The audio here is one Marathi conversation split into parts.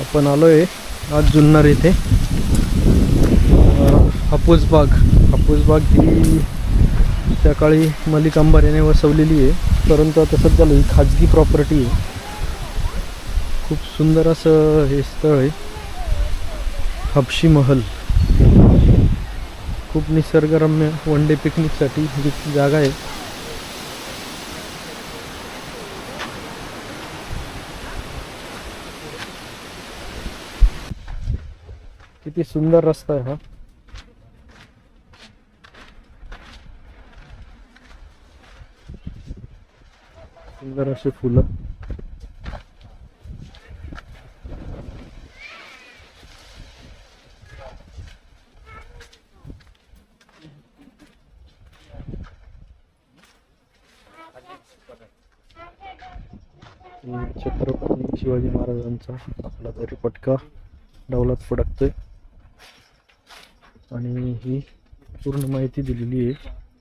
आपण आलोय आज जुन्नर येथे हापूस बाग ही त्या काळी मलिक अंबार याने वसवलेली आहे, परंतु आता सध्याला ही खाजगी प्रॉपर्टी आहे. खूप सुंदर असं हे स्थळ आहे हबशी महल. खूप निसर्गरम्य वन डे पिकनिकसाठी ही जागा आहे. किती सुंदर रस्ता आहे हा. सुंदर असे फुलं. छत्रपती शिवाजी महाराजांचा आपला तरी पटका डौलात फडकतोय आणि ही पूर्ण माहिती दिलेली आहे.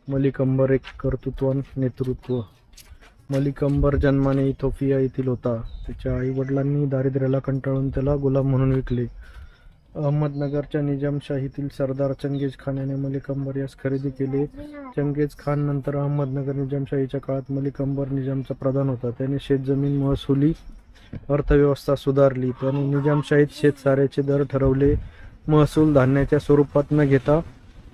मलिक अंबर एक कर्तृत्वान नेतृत्व. मलिक अंबर जन्माने इथोपिया येथील होता. त्याच्या आई वडिलांनी दारिद्र्याला कंटाळून त्याला गुलाम म्हणून विकले. अहमदनगरच्या निजामशाहीतील सरदार चंगेज खान याने मलिक अंबर यास खरेदी केले. चंगेज खान नंतर अहमदनगर निजामशाहीच्या काळात मलिक अंबर निजामचा प्रधान होता. त्याने शेतजमीन महसुली अर्थव्यवस्था सुधारली. त्याने निजामशाहीत शेतसाऱ्याचे दर ठरवले. महसूल धान्याच्या स्वरूपात न घेता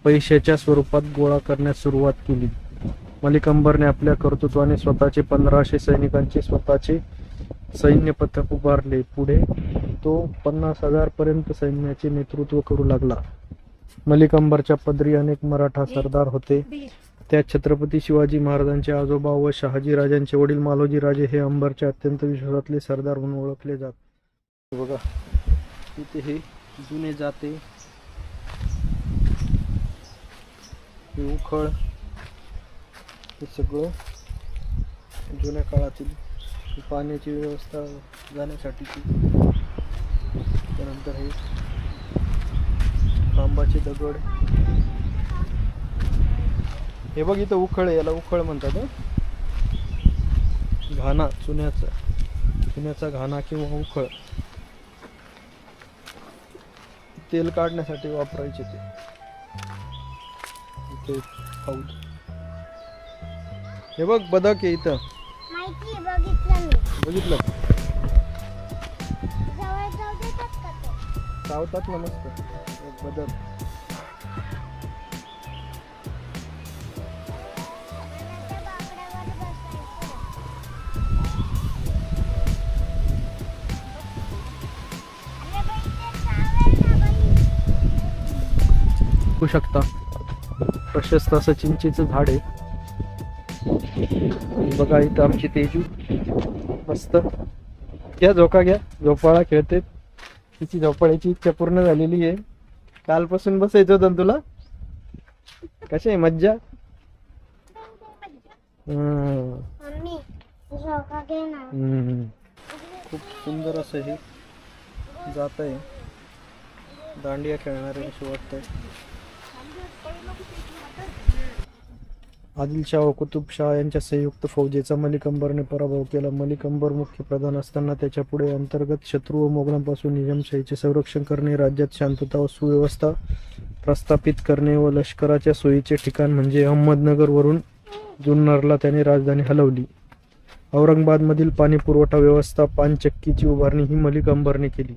पैशाच्या स्वरूपात गोळा करण्यास सुरुवात केली. मलिक अंबरने आपल्या कर्तृत्वाने स्वतःचे 1500 सैनिकांचे स्वतःचे सैन्य पथक उभारले. पुढे तो 50,000 पर्यंत सैन्याचे नेतृत्व करू लागला. मलिक अंबरच्या पदरी अनेक मराठा सरदार होते. त्यात छत्रपती शिवाजी महाराजांचे आजोबा व शहाजी राजांचे वडील मालोजी राजे हे अंबरचे अत्यंत विश्वासातले सरदार म्हणून ओळखले जात. बघा इथे हे जुने जाते, हे उखळ, हे सगळं जुन्या काळातील पाण्याची व्यवस्था जाण्यासाठीची. त्यानंतर हे खांबाचे दगड. हे बघ इथं उखळ, याला उखळ म्हणतात. घाणा, चुन्याचा घाणा किंवा उखळ तेल काढण्यासाठी वापरायचे ते. इथे हौद. हे बघ बदक आहे इथं, बघितलं चावतात ना मस्त एक बदक. बघू शकता प्रशस्त असं चिंचेचं झाड आहे. बघा इथं आमची तेजू मस्त. घ्या झोका, घ्या झोपाळा खेळते. तिची झोपाळ्याची इच्छा पूर्ण झालेली आहे. कालपासून बसायचं होतं तुला. कशी आहे मज्जा? खूप सुंदर असं हे जात आहे. दांडिया खेळणारे असे वाटतंय. आदिलशाह व कुतुबशाह यांच्या संयुक्त फौजेचा मलिक अंबरने पराभव केला. मलिक अंबर मुख्य प्रधान असताना त्याच्या पुढे अंतर्गत शत्रू व मोगलांपासून निजामशाहीचे संरक्षण करणे, राज्यात शांतता व सुव्यवस्था प्रस्थापित करणे व लष्कराच्या सोयीचे ठिकाण म्हणजे अहमदनगर वरून जुन्नरला त्याने राजधानी हलवली. औरंगाबादमधील पाणी पुरवठा व्यवस्था पानचक्कीची उभारणी ही मलिक अंबरने केली.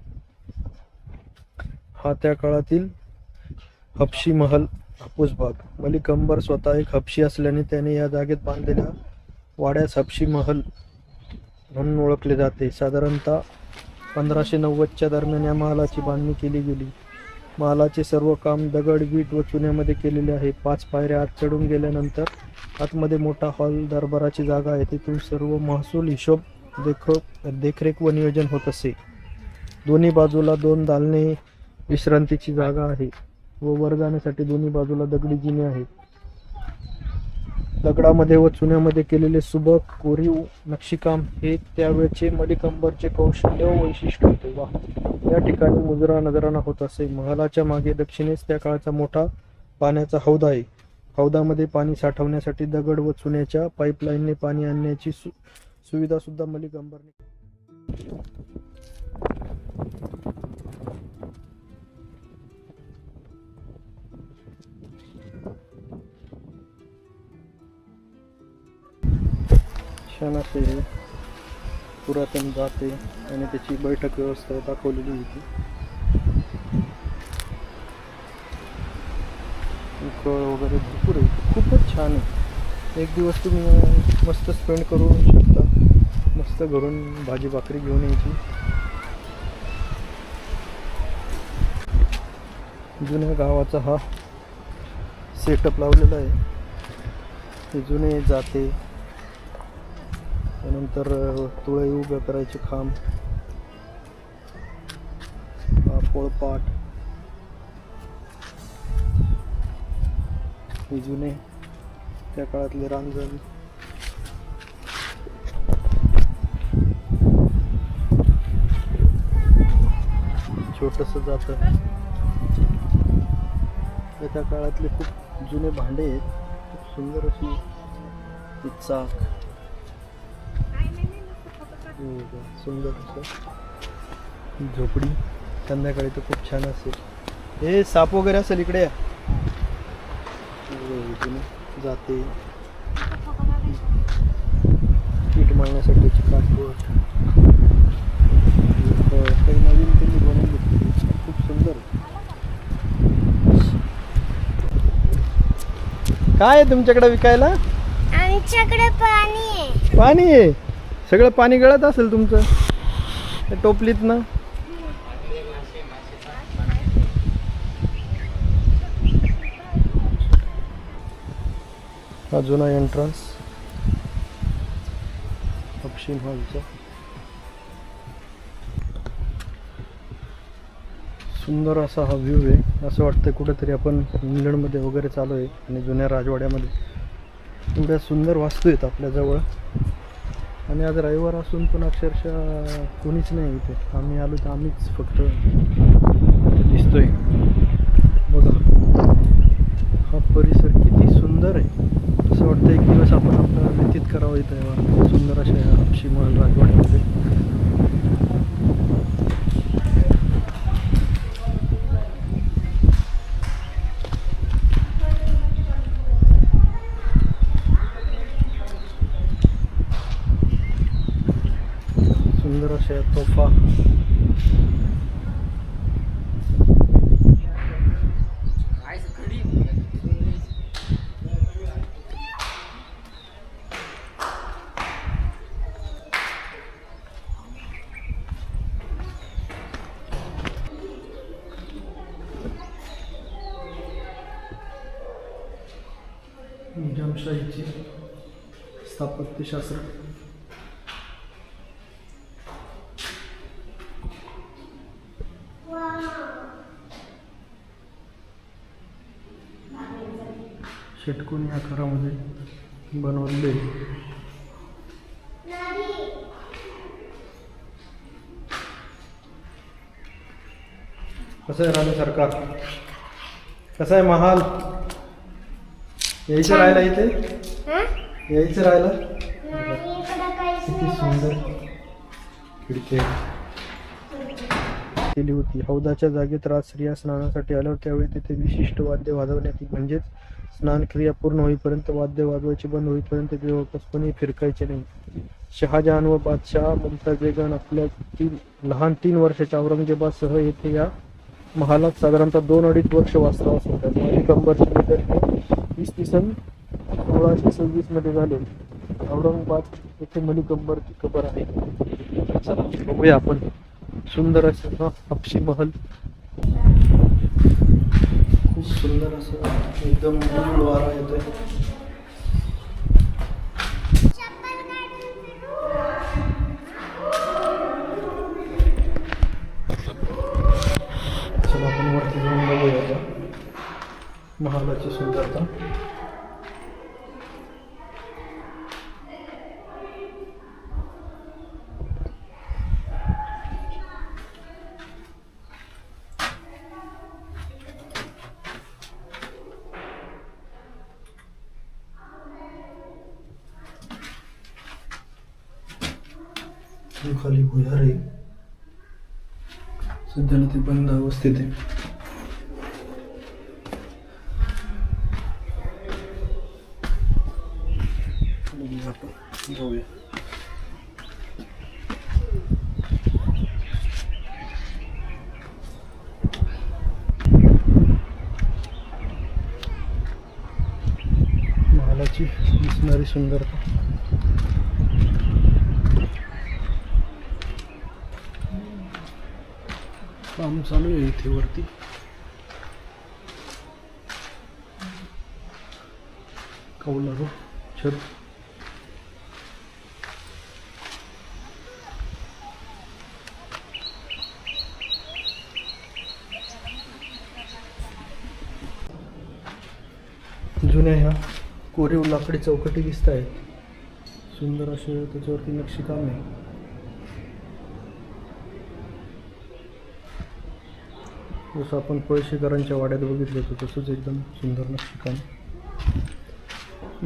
हा त्या काळातील हबशी महल हापूस बाग. मलिक अंबर स्वतः एक हबशी असल्याने त्याने या जागेत बांधलेल्या वाड्यास हबशी महल म्हणून ओळखले जाते. साधारणतः 1590च्या दरम्यान या महालाची बांधणी केली गेली. महालाचे सर्व काम दगड, वीट व चुन्यामध्ये केलेले आहे. 5 पायऱ्या आत चढून गेल्यानंतर आतमध्ये मोठा हॉल, दरबाराची जागा आहे. तिथून सर्व महसूल, हिशोब, देखरेख व नियोजन होत असे. दोन्ही बाजूला 2 दालने, विश्रांतीची जागा आहे व वर जाण्यासाठी दोन्ही बाजूला दगडी जिने आहेत. दगडामध्ये व चुन्यामध्ये केलेले सुबक कोरीव नक्षीकाम हे त्यावेळचे मलिक अंबरचे कौशल्य व वैशिष्ट्य होते. वा, या ठिकाणी मुजरा नजराणा होत असे. महालाच्या मागे दक्षिणेस त्या काळाचा मोठा पाण्याचा हौद आहे. हौदामध्ये पाणी साठवण्यासाठी दगड व चुन्याच्या पाईपलाईनने पाणी आणण्याची सुविधा सुद्धा मलिक अंबरने छान असे हे पुरातन जाते आणि त्याची बैठक व्यवस्था दाखवलेली होती. कळ वगैरे भरपूर आहे, खूपच छान आहे. एक दिवस तुम्ही मस्त स्पेंड करू शकता. मस्त घरून भाजी भाकरी घेऊन यायची. जुन्या गावाचा हा सेटअप लावलेला आहे. हे जुने जाते, त्यानंतर तुळई उभ्या करायचे खांब, पोळपाट, हे जुने त्या काळातले रांजण. छोटस जात त्या काळातले खूप जुने भांडे आहेत. खूप सुंदर अशी चाक, सुंदर असं झोपडी. संध्याकाळी तर खूप छान असेल. हे साप वगैरे असेल इकडे जाते. पीठ मळण्यासाठीची काठवट, काही नवीन त्यांनी बनवून घेतली. खूप सुंदर. काय आहे तुमच्याकडे विकायला? आमच्याकडे पाणी आहे. पाणी आहे. सगळं पाणी गळत असेल तुमचं टोपलीत ना. हा जुना एंट्रन्स हॉलचा. सुंदर असा हा व्ह्यू आहे. असं वाटतं कुठेतरी आपण इंग्लंडमध्ये वगैरे चालू आहे आणि जुन्या राजवाड्यामध्ये. एवढ्या सुंदर वास्तू आहेत आपल्याजवळ. आणि आज रविवार असून पण अक्षरशः कोणीच नाही इथे. आम्ही आलो तर आम्हीच फक्त दिसतोय. बघा हा परिसर किती सुंदर आहे. असं वाटतं एक दिवस आपण आपल्याला व्यतीत करावं इथं सुंदर अशा हापशी महल राजवाड्यामध्ये. सुंदर अशा तोफा. निजामशाहीची स्थापत्यशास्त्र. षटकोनी आकारामध्ये बनवलेले. कसं आहे राणी सरकार? कसं आहे महाल? यायचं राहायला इथे? यायचं राहायला? किती सुंदर खिडकी केली होती. हौदाच्या जागेत स्त्रिया स्नानासाठी आल्यावर त्यावेळी तिथे विशिष्ट वाद्य वाजवण्यात येईल. म्हणजेच स्नान क्रिया पूर्ण होईपर्यंत वाद्य वाजवायचे बंद होईपर्यंत ते जवळपास कोणी फिरकायचे नाही. शहाजहान व बादशाह मुमताज बेगम आपल्या लहान 3 वर्षाच्या औरंगजेबासह येथे या महालात साधारणतः 2-2.5 वर्ष वास्तव्यास होत्या. मलिक अंबरचे निधन इसवी सन 1626 मध्ये झाले. औरंगाबाद येथे मलिक अंबरची कबर आहे. चला बघूया आपण. सुंदर असं हापशी महल. खूप सुंदर असं एकदम मूळ वारा येतोय. चला आपण वरती जाऊन बघूया महालाची सुंदरता. खाली भुयार आहे. सध्याला ते बंद अवस्थेत आहे. आपण जाऊया. सुंदर. काम चालू आहे इथे वरती. कौलारू छत. जुन्या ह्या कोरीव लाकडी चौकटी दिसत आहेत. सुंदर असे त्याच्यावरती नक्षीकाम आहे. जसं आपण पळशीकरांच्या वाड्यात बघितलं होतं तसंच एकदम सुंदर नक्षीकाम.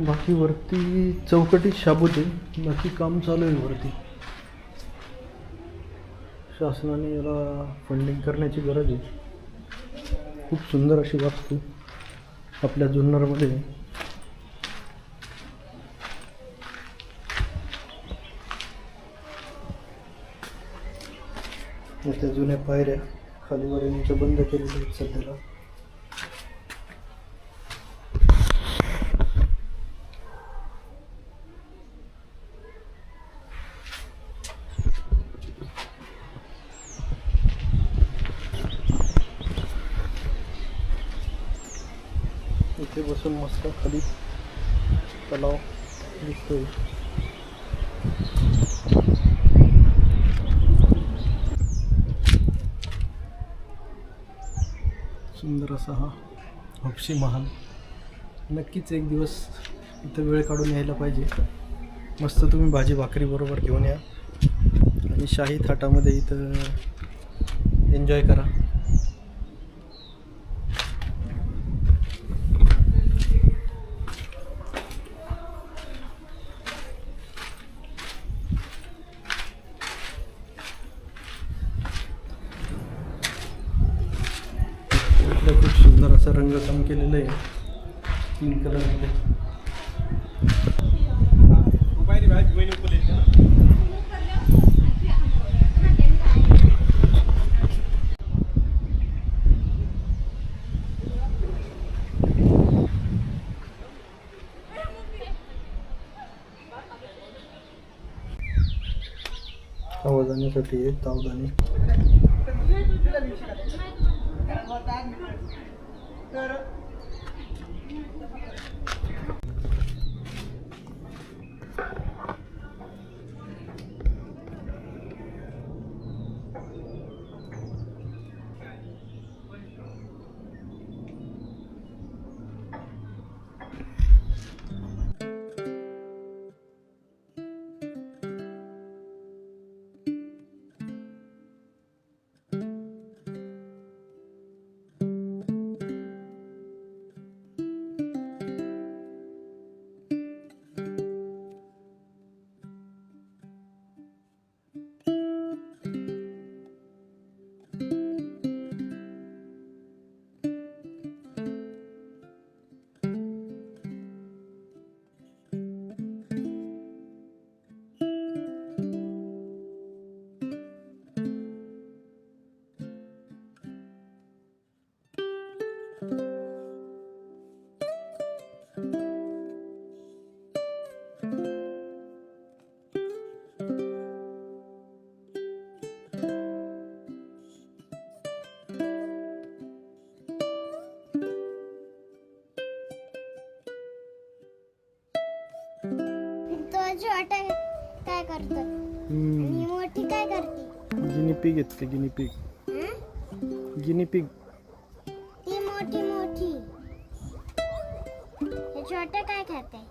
बाकी वरती चौकटी शाबूत आहे. बाकी काम चालू आहे वरती. शासनाने याला फंडिंग करण्याची गरज आहे. खूप सुंदर अशी वास्तू आपल्या जुन्नरमध्ये आहे. त्या जुन्या पायऱ्या खालीवर यांच्या बंद केलेल्या आहेत सध्याला. इथे बसून मस्त खाली तलाव दिसतोय. सुंदर असा हा हौशी महाल. नक्कीच एक दिवस इथं वेळ काढून यायला पाहिजे. मस्त तुम्ही भाजी भाकरी बरोबर घेऊन या आणि शाही थाटामध्ये इथं एन्जॉय करा. खूप सुंदर असं रंगकाम केलेलं आहे 3 कलरमध्ये. आवाज आणण्यासाठी आहे तावदानी. तो छोटा काय करतो आणि मोठी काय करते? गिनी पिग येते. Guinea pig. Guinea pig. ती मोठी मोठी. हे छोटे काय खाते?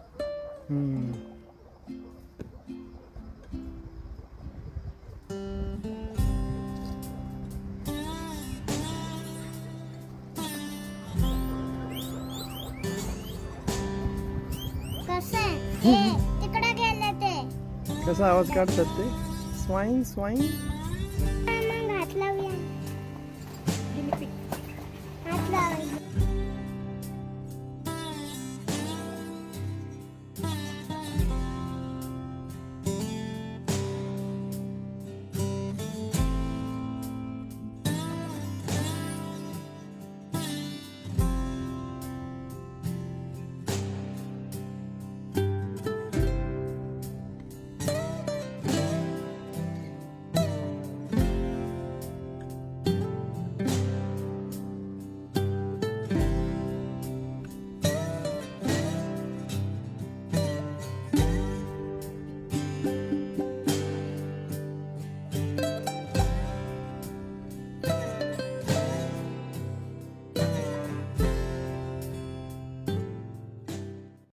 कसे तिकडे गेले ते. कसा आवाज काढतात ते? Swine swine.